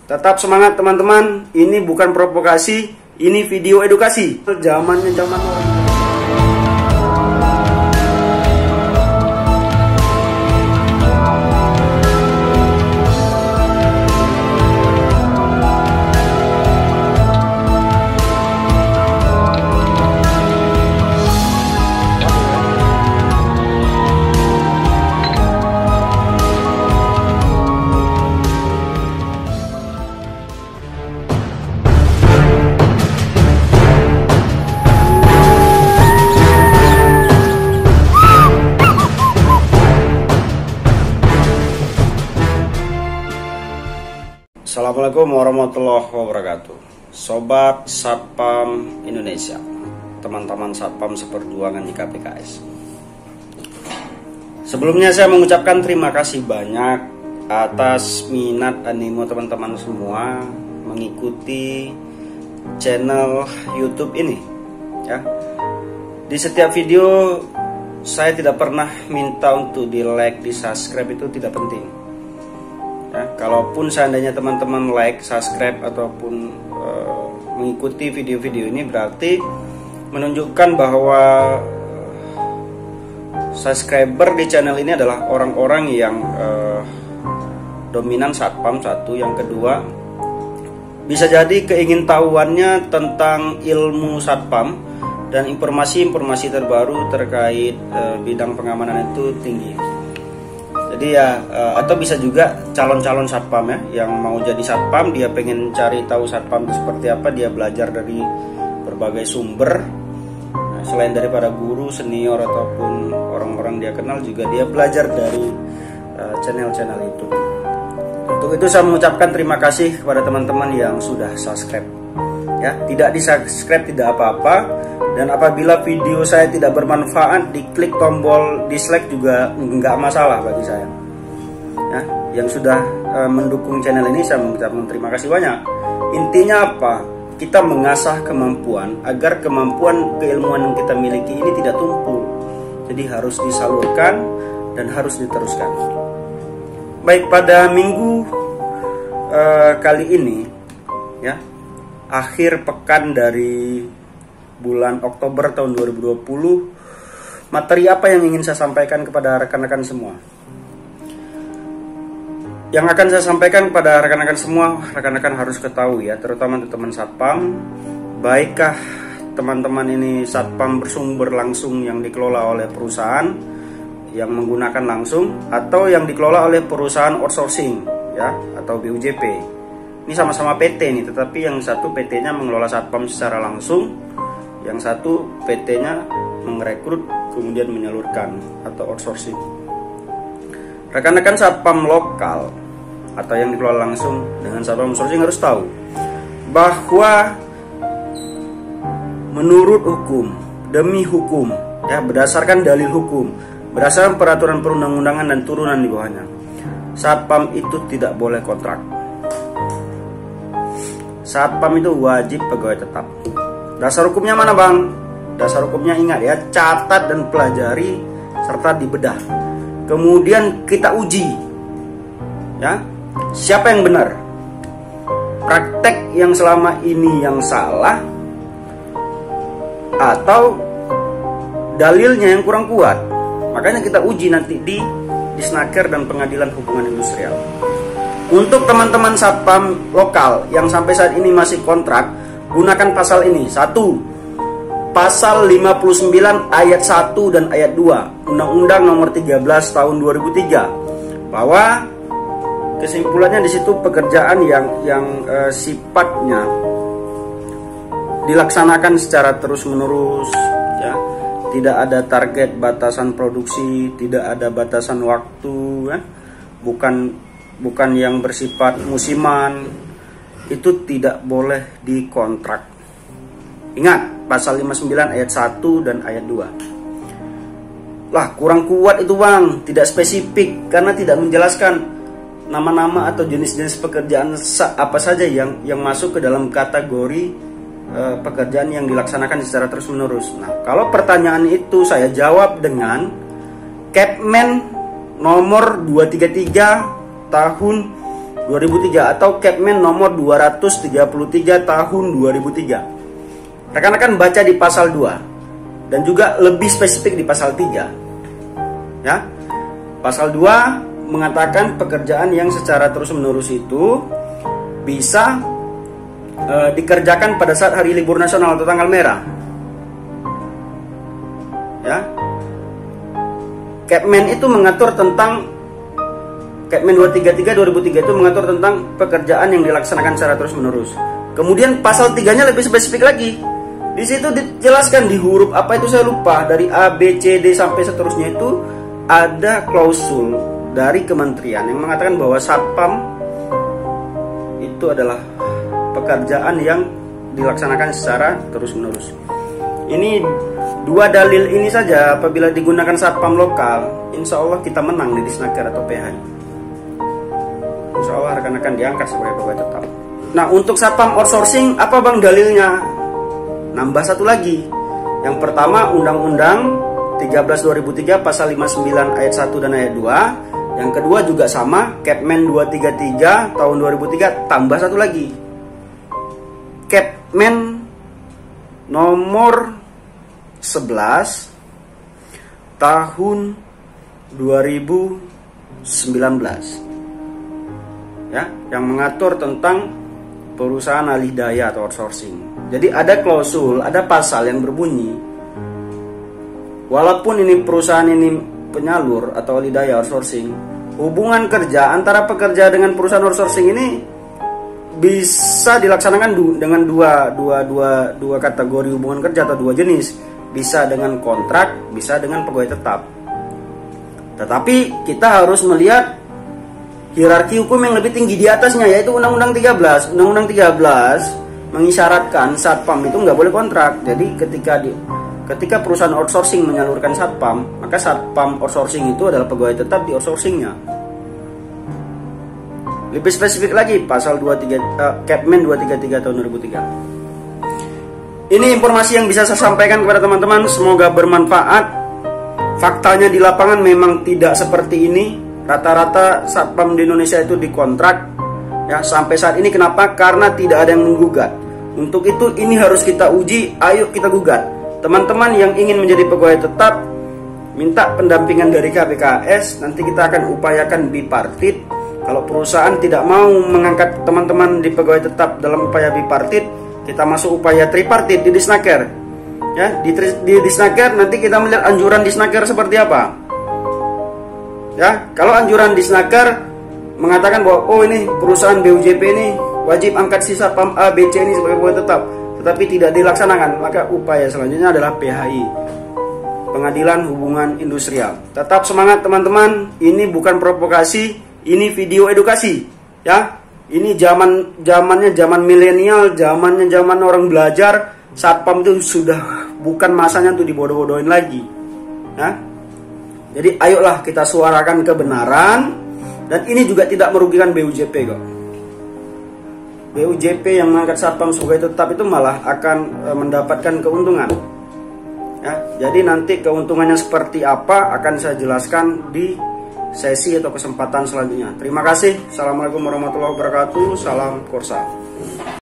Tetap semangat teman-teman, ini bukan provokasi, ini video edukasi. Zamannya zaman orang. Assalamualaikum warahmatullahi wabarakatuh. Sobat Satpam Indonesia, teman-teman Satpam seperjuangan di KPKS. Sebelumnya saya mengucapkan terima kasih banyak atas minat animo teman-teman semua mengikuti channel YouTube ini. Ya, di setiap video saya tidak pernah minta untuk di like, di subscribe, itu tidak penting. Ya, kalaupun seandainya teman-teman like, subscribe ataupun mengikuti video-video ini, berarti menunjukkan bahwa subscriber di channel ini adalah orang-orang yang dominan Satpam, satu. Yang kedua, bisa jadi keingintahuannya tentang ilmu Satpam dan informasi-informasi terbaru terkait bidang pengamanan itu tinggi. Jadi ya, atau bisa juga calon-calon Satpam ya, yang mau jadi Satpam, dia pengen cari tahu Satpam itu seperti apa, dia belajar dari berbagai sumber. Nah, selain daripada guru, senior ataupun orang-orang dia kenal, juga dia belajar dari channel-channel itu. Untuk itu saya mengucapkan terima kasih kepada teman-teman yang sudah subscribe. Ya, tidak di-subscribe tidak apa-apa, dan apabila video saya tidak bermanfaat, diklik tombol dislike juga nggak masalah bagi saya. Ya, yang sudah mendukung channel ini saya mengucapkan terima kasih banyak. Intinya apa? Kita mengasah kemampuan agar kemampuan keilmuan yang kita miliki ini tidak tumpul. Jadi harus disalurkan dan harus diteruskan. Baik, pada minggu kali ini ya, akhir pekan dari bulan Oktober tahun 2020, materi apa yang ingin saya sampaikan kepada rekan-rekan semua? Yang akan saya sampaikan kepada rekan-rekan semua, rekan-rekan harus ketahui ya, terutama untuk teman Satpam, baikkah teman-teman ini Satpam bersumber langsung yang dikelola oleh perusahaan yang menggunakan langsung, atau yang dikelola oleh perusahaan outsourcing ya, atau BUJP. Ini sama-sama PT nih, tetapi yang satu PT-nya mengelola Satpam secara langsung, yang satu PT-nya merekrut kemudian menyalurkan atau outsourcing. Rekan-rekan Satpam lokal atau yang dikelola langsung dengan Satpam outsourcing harus tahu bahwa menurut hukum, demi hukum ya, berdasarkan dalil hukum, berdasarkan peraturan perundang-undangan dan turunan di bawahnya, Satpam itu tidak boleh kontrak. Satpam itu wajib pegawai tetap. Dasar hukumnya mana bang? Dasar hukumnya ingat ya, catat dan pelajari serta dibedah. Kemudian kita uji ya, siapa yang benar, praktek yang selama ini yang salah, atau dalilnya yang kurang kuat. Makanya kita uji nanti di Disnaker dan Pengadilan Hubungan Industrial. Untuk teman-teman Satpam lokal yang sampai saat ini masih kontrak, gunakan pasal ini. 1. Pasal 59 ayat 1 dan ayat 2 Undang-Undang Nomor 13 Tahun 2003, bahwa kesimpulannya di situ pekerjaan yang sifatnya dilaksanakan secara terus-menerus ya, tidak ada target batasan produksi, tidak ada batasan waktu ya, bukan yang bersifat musiman, itu tidak boleh dikontrak. Ingat, pasal 59 ayat 1 dan ayat 2. Lah, kurang kuat itu bang, tidak spesifik, karena tidak menjelaskan nama-nama atau jenis-jenis pekerjaan apa saja yang masuk ke dalam kategori pekerjaan yang dilaksanakan secara terus-menerus. Nah, kalau pertanyaan itu saya jawab dengan Kepmen nomor 233 tahun 2003 atau Kepmen nomor 233 tahun 2003. Rekan-rekan baca di pasal 2 dan juga lebih spesifik di pasal 3. Ya. Pasal 2 mengatakan pekerjaan yang secara terus-menerus itu bisa dikerjakan pada saat hari libur nasional atau tanggal merah. Ya. Kepmen itu mengatur tentang Kepmen 233 2003 itu mengatur tentang pekerjaan yang dilaksanakan secara terus-menerus. Kemudian pasal 3-nya lebih spesifik lagi. Di situ dijelaskan di huruf apa itu saya lupa, dari A, B, C, D sampai seterusnya itu ada klausul dari kementerian yang mengatakan bahwa satpam itu adalah pekerjaan yang dilaksanakan secara terus-menerus. Ini dua dalil ini saja apabila digunakan satpam lokal, insya Allah kita menang di Disnaker atau PHI. Insya Allah rekan-rekan diangkat sebagai pegawai tetap. Nah, untuk satpam outsourcing apa bang dalilnya? Nambah satu lagi. Yang pertama Undang-Undang 13 2003 pasal 59 ayat 1 dan ayat 2. Yang kedua juga sama, Kepmen 233 tahun 2003 tambah satu lagi. Kepmen nomor 11 tahun 2019. Ya, yang mengatur tentang perusahaan alih daya atau outsourcing. Jadi ada klausul, ada pasal yang berbunyi, walaupun ini perusahaan ini penyalur atau alih daya outsourcing, hubungan kerja antara pekerja dengan perusahaan outsourcing ini bisa dilaksanakan dengan dua kategori hubungan kerja atau dua jenis. Bisa dengan kontrak, bisa dengan pegawai tetap. Tetapi kita harus melihat hierarki hukum yang lebih tinggi di atasnya, yaitu Undang-Undang 13. Undang-Undang 13 mengisyaratkan satpam itu nggak boleh kontrak. Jadi ketika perusahaan outsourcing menyalurkan satpam, maka satpam outsourcing itu adalah pegawai tetap di outsourcingnya. Lebih spesifik lagi pasal 23 Kepmen 233 tahun 2003. Ini informasi yang bisa saya sampaikan kepada teman-teman, semoga bermanfaat. Faktanya di lapangan memang tidak seperti ini. Rata-rata satpam di Indonesia itu dikontrak. Ya, sampai saat ini kenapa? Karena tidak ada yang menggugat. Untuk itu ini harus kita uji, ayo kita gugat. Teman-teman yang ingin menjadi pegawai tetap, minta pendampingan dari KPKS, nanti kita akan upayakan bipartit. Kalau perusahaan tidak mau mengangkat teman-teman di pegawai tetap dalam upaya bipartit, kita masuk upaya tripartit di Disnaker. Ya, di Disnaker nanti kita melihat anjuran Disnaker seperti apa. Ya, kalau anjuran Disnaker mengatakan bahwa oh ini perusahaan BUJP ini wajib angkat si satpam A, B, C ini sebagai pegawai tetap, tetapi tidak dilaksanakan, maka upaya selanjutnya adalah PHI, Pengadilan Hubungan Industrial. Tetap semangat teman-teman, ini bukan provokasi, ini video edukasi. Ya, ini zamannya zaman milenial, zamannya zaman orang belajar. Satpam itu sudah bukan masanya untuk dibodoh-bodohin lagi. Ya. Jadi ayolah kita suarakan kebenaran, dan ini juga tidak merugikan BUJP kok. BUJP yang mengangkat satpam sebagai tetap itu malah akan mendapatkan keuntungan. Ya, jadi nanti keuntungannya seperti apa akan saya jelaskan di sesi atau kesempatan selanjutnya. Terima kasih. Assalamualaikum warahmatullahi wabarakatuh. Salam Korsa.